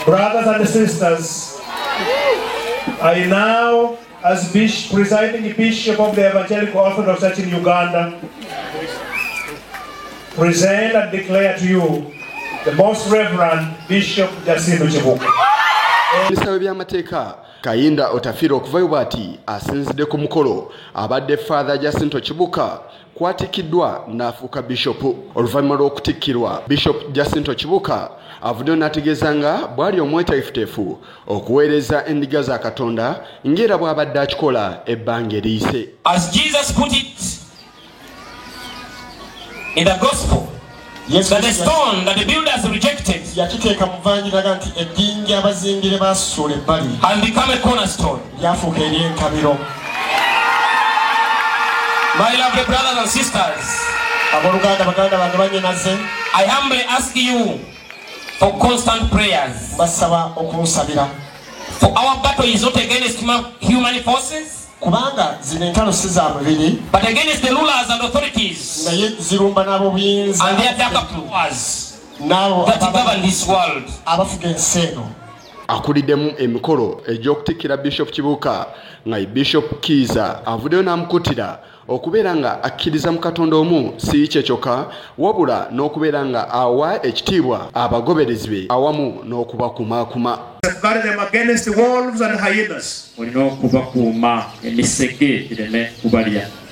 Brothers and sisters, I now, as presiding Bishop of the Evangelical Orthodox Church in Uganda, present and declare to you the Most Reverend Bishop Jacinto Kibuuka. Minisita by'amateeka Kayinda Otafiire okuva ati asinzidde ku mukolo abadde Father Jacinto Kibuuka kwatikiddwa n'afuuka Bishop. Oluvannyuma lw'okutikkirwa Bishop Jacinto Kibuuka avuddeyo n'ategeeza nga bw'ali omweteefuteefu okuweereza endiga za Katonda ng'era bw'abadde akikola ebbanga eriise. As Jesus put it in the gospel, yes, that the stone that the builders rejected and become a cornerstone. My lovely brothers and sisters, I humbly ask you for constant prayers. For our battle is not against human forces, but against the rulers and authorities and their darker powers that govern this world. Akuliddemu emikolo egy'okutikkira Bishop Kibuuka nga Bishop Kiiza avuddeyo n'amukutira okubeera nga akkiriza mu Katonda omu si kye kyokka wabula n'okubeera nga awa ekitiibwa abagoberezi be awamu n'okubakumaakuma. Safeguard them against the wolves and hyenas.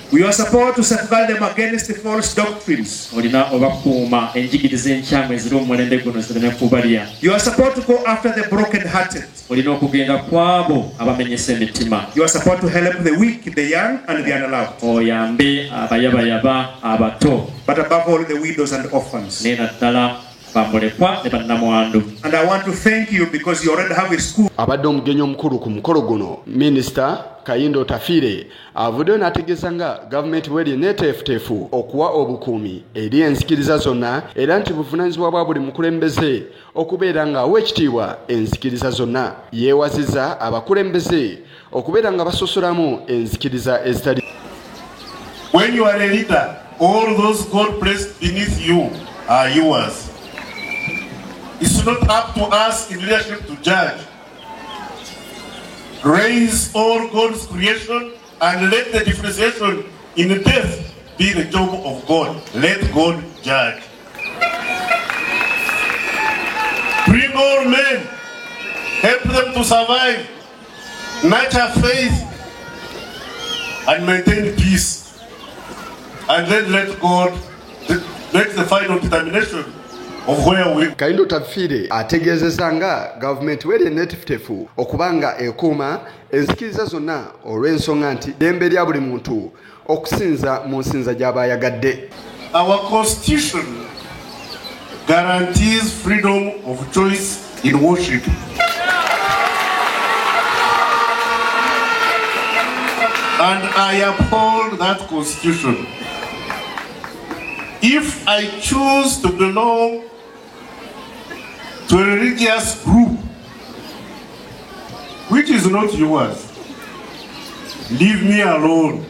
We are supposed to safeguard them against the false doctrines. You are supposed to go after the broken-hearted. You are supposed to help the weak, the young, and the unallowed. But above all, the widows and orphans. And I want to thank you because you already have a school. Abadde omugenyi omukulu ku mukolo guno Minisita Kayinda Otafiire avuddeyo n'ategeeza nga gavumenti bw'eri neeteefuteefu okuwa obukuumi eri enzikiriza zonna era nti buvunaanyizibwa bwa buli mukulembeze okubeera nga awa ekitiibwa enzikiriza zonna. Yeewazizza abakulembeze okubeera nga basosolamu enzikiriza ezitali. When you are a leader, all those God placed beneath you are yours. It's not up to us in leadership to judge. Raise all God's creation and let the differentiation in death be the job of God. Let God judge. Bring all men, help them to survive, nurture faith, and maintain peace. And then let God make the final determination. Kayinda Otafiire ategeezezza nga gavumenti weri eneeteefuteefu okubanga ekuuma enzikiriza zonna olw'ensonga nti ddembe lya buli muntu okusinza mu nsinza gy'aba ayagadde. Our constitution guarantees freedom of choice in worship. And I uphold that constitution. If I choose to belong to a religious group which is not yours, leave me alone.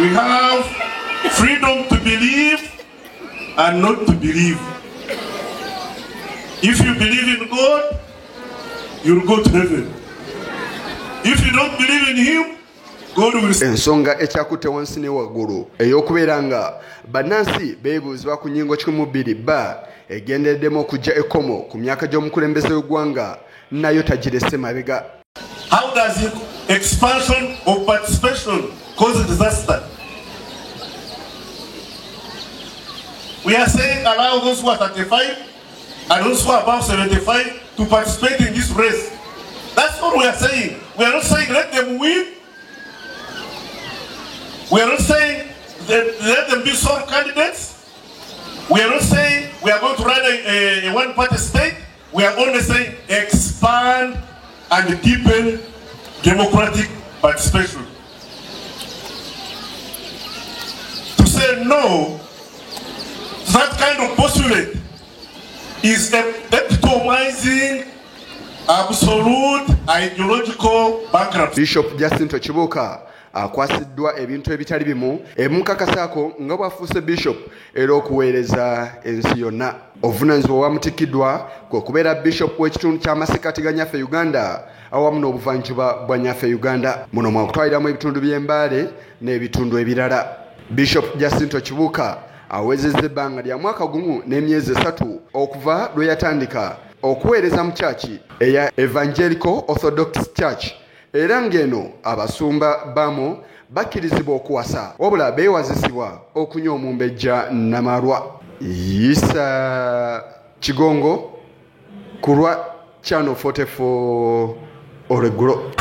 We have freedom to believe and not to believe. If you believe in God, you'll go to heaven. If you don't believe in Him, ensonga ekyakutte wansi ne waggulu ey'okubeera nga bannansi beebuuzibwa ku nnyingo 12 egendereddemu okujja ekkomo ku myaka gy'omukulembeze w'eggwanga nayo tagirese mabega. How does expansion of participation cause disaster? We are saying allow those who are 35 and those who are above 75 to participate in this race. That's all we are saying. We are not saying let them win. We are not saying let them be sole candidates. We are not saying we are going to run a one-party state. We are only saying expand and deepen democratic participation. To say no to that kind of postulate is epitomizing absolute ideological bankruptcy. Bishop Jacinto Kibuuka akwasiddwa ebintu ebitali bimu ebimukakasaako nga bw'afuuse bishop era okuweereza ensi yonna. Obuvunaanyizibwa obwamutikiddwa kwe kubeera bishop w'ekitundu ky'amasikati ga Nyaffe Uganda awamu n'obuvanjuba bwa Nyaffe Uganda, muno mwakutwaliramu ebitundu by'Embale n'ebitundu ebirala. Bishop Jacinto Kibuuka awezezza ebbanga lya mwaka gumu n'emyezi 3 okuva lwe yatandika okuweereza mu kyaki eya Evangelical Orthodox Church, era ng'eno abasumba bamo bakkirizibwa okuwasa wabula beewazisibwa okunywa omumbejja Namalwa. Isa Kigongo ku lwa Channel 44 olweggulo.